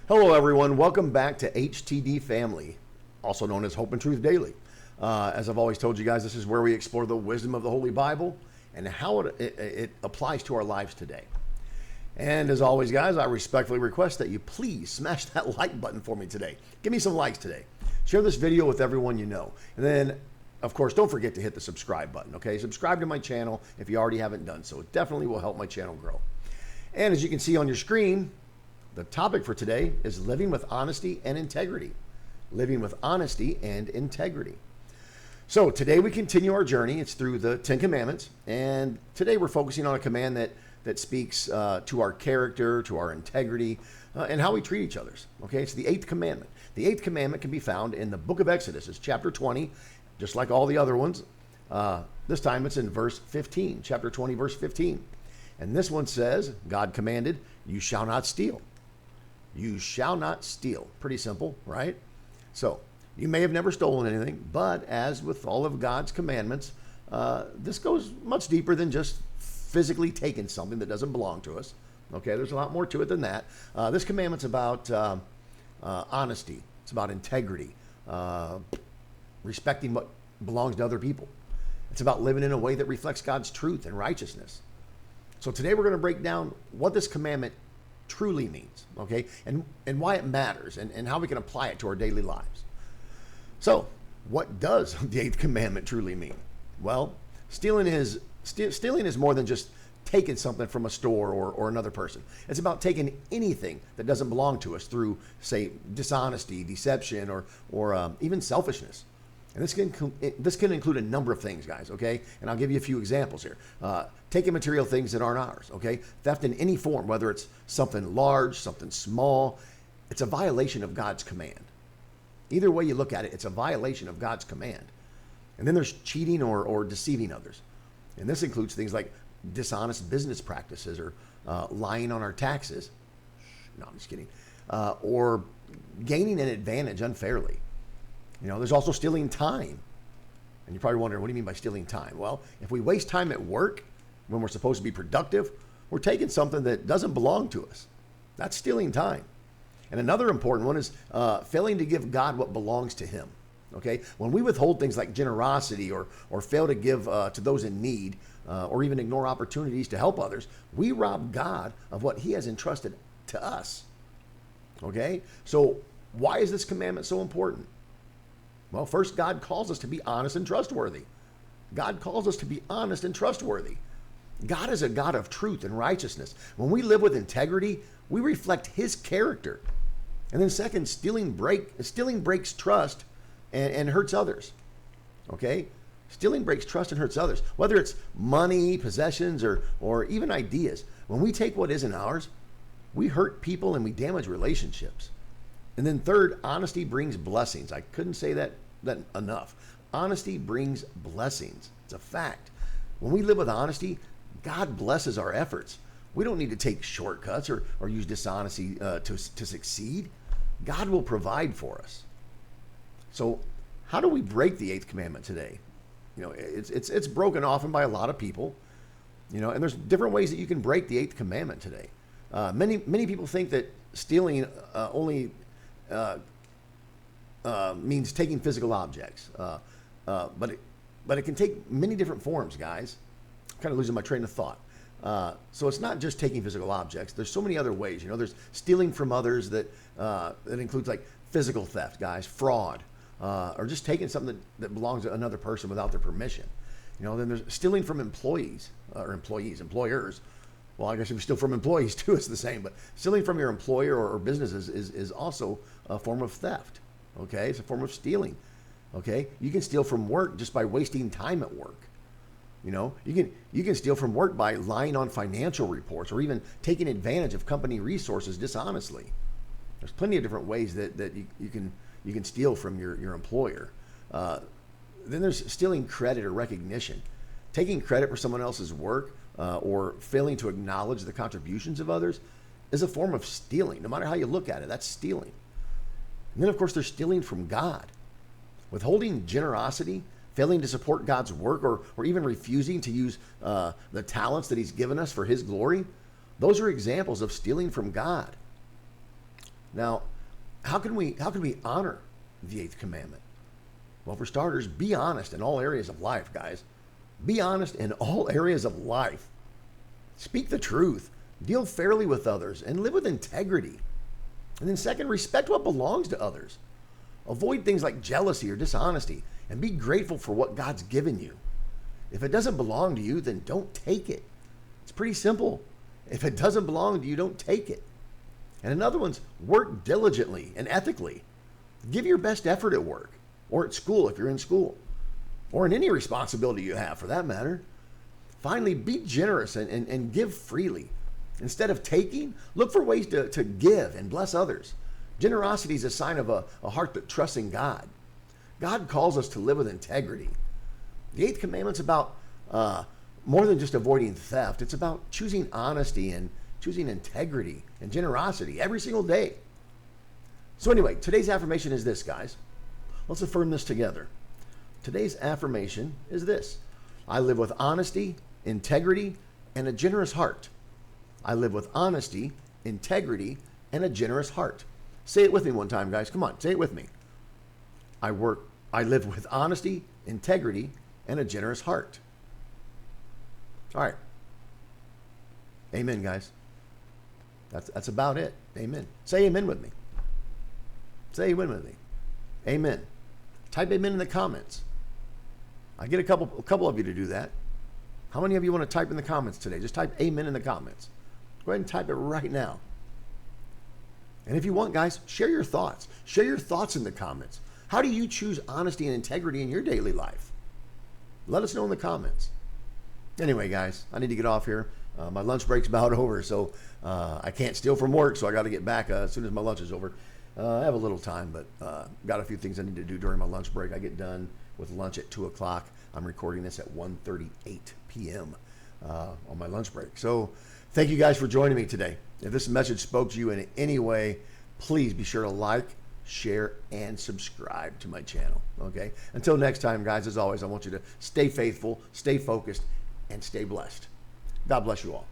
Hello, everyone. Welcome back to HTD Family, also known as Hope and Truth Daily. As I've always told you guys, this is where we explore the wisdom of the Holy Bible and how it applies to our lives today. And as always, guys, I respectfully request that you please smash that like button for me today. Give me some likes today. Share this video with everyone you know. And then, of course, don't forget to hit the subscribe button, okay? Subscribe to my channel if you already haven't done so. It definitely will help my channel grow. And as you can see on your screen, the topic for today is living with honesty and integrity. Living with honesty and integrity. So today we continue our journey. It's through the 10 Commandments. And today we're focusing on a command that speaks to our character, to our integrity, and how we treat each other. Okay, it's the Eighth Commandment. The Eighth Commandment can be found in the book of Exodus. It's chapter 20, just like all the other ones. This time it's in verse 15, chapter 20, verse 15. And this one says, God commanded, you shall not steal. You shall not steal. Pretty simple, right? So, you may have never stolen anything, but as with all of God's commandments, this goes much deeper than just physically taking something that doesn't belong to us. Okay, there's a lot more to it than that. This commandment's about honesty. It's about integrity, respecting what belongs to other people. It's about living in a way that reflects God's truth and righteousness. So today we're going to break down what this commandment truly means, okay, and why it matters, and how we can apply it to our daily lives. So, what does the Eighth Commandment truly mean? Well, stealing is more than just taking something from a store or another person. It's about taking anything that doesn't belong to us through, say, dishonesty, deception, or even selfishness. And this can include a number of things, guys, okay? And I'll give you a few examples here. Taking material things that aren't ours, okay? Theft in any form, whether it's something large, something small, it's a violation of God's command. Either way you look at it, it's a violation of God's command. And then there's cheating or deceiving others. And this includes things like dishonest business practices or lying on our taxes. No, I'm just kidding. Or gaining an advantage unfairly. You know, there's also stealing time. And you're probably wondering, what do you mean by stealing time? Well, if we waste time at work when we're supposed to be productive, we're taking something that doesn't belong to us. That's stealing time. And another important one is failing to give God what belongs to him. Okay? When we withhold things like generosity or fail to give to those in need or even ignore opportunities to help others, we rob God of what he has entrusted to us. Okay? So why is this commandment so important? Well, first, God calls us to be honest and trustworthy. God calls us to be honest and trustworthy. God is a God of truth and righteousness. When we live with integrity, we reflect his character. And then second, stealing breaks trust and hurts others. Okay? Stealing breaks trust and hurts others. Whether it's money, possessions, or even ideas. When we take what isn't ours, we hurt people and we damage relationships. And then third, honesty brings blessings. I couldn't say that enough. Honesty brings blessings. It's a fact. When we live with honesty, God blesses our efforts. We don't need to take shortcuts or use dishonesty to succeed. God will provide for us. So how do we break the Eighth Commandment today? You know, it's broken often by a lot of people. You know, and there's different ways that you can break the Eighth Commandment today. Many people think that stealing only means taking physical objects, but it can take many different forms, guys. I'm kind of losing my train of thought. So it's not just taking physical objects. There's so many other ways. You know, there's stealing from others that includes like physical theft, guys, fraud, or just taking something that belongs to another person without their permission. You know, then there's stealing from employers. Well, I guess if you steal from employees too, it's the same. But stealing from your employer or businesses is also a form of theft. Okay, it's a form of stealing. Okay, you can steal from work just by wasting time at work. You know, you can steal from work by lying on financial reports or even taking advantage of company resources dishonestly. There's plenty of different ways that you can steal from your employer. Then there's stealing credit or recognition, taking credit for someone else's work. Or failing to acknowledge the contributions of others is a form of stealing. No matter how you look at it, that's stealing. And then, of course, there's stealing from God. Withholding generosity, failing to support God's work, or even refusing to use the talents that he's given us for his glory, those are examples of stealing from God. Now, how can we honor the eighth commandment? Well, for starters, be honest in all areas of life, guys. Be honest in all areas of life. Speak the truth. Deal fairly with others and live with integrity. And then second, respect what belongs to others. Avoid things like jealousy or dishonesty and be grateful for what God's given you. If it doesn't belong to you, then don't take it. It's pretty simple. If it doesn't belong to you, don't take it. And another one's work diligently and ethically. Give your best effort at work or at school if you're in school, or in any responsibility you have for that matter. Finally, be generous and give freely. Instead of taking, look for ways to give and bless others. Generosity is a sign of a heart that trusts in God. God calls us to live with integrity. The eighth commandment's about more than just avoiding theft. It's about choosing honesty and choosing integrity and generosity every single day. So anyway, today's affirmation is this, guys. Let's affirm this together. Today's affirmation is this: I live with honesty, integrity, and a generous heart. I live with honesty, integrity, and a generous heart. Say it with me one time, guys. Come on, say it with me. I live with honesty, integrity, and a generous heart. All right. Amen, guys. That's about it. Amen. Say amen with me. Say amen with me. Amen. Type amen in the comments. I get a couple of you to do that. How many of you want to type in the comments today? Just type amen in the comments. Go ahead and type it right now. And if you want, guys, share your thoughts. Share your thoughts in the comments. How do you choose honesty and integrity in your daily life? Let us know in the comments. Anyway, guys, I need to get off here. My lunch break's about over, so I can't steal from work, so I got to get back as soon as my lunch is over. I have a little time, but got a few things I need to do during my lunch break. I get done with lunch at 2 o'clock. I'm recording this at 1:38 p.m. On my lunch break. So thank you guys for joining me today. If this message spoke to you in any way, please be sure to like, share, and subscribe to my channel. Okay? Until next time, guys, as always, I want you to stay faithful, stay focused, and stay blessed. God bless you all.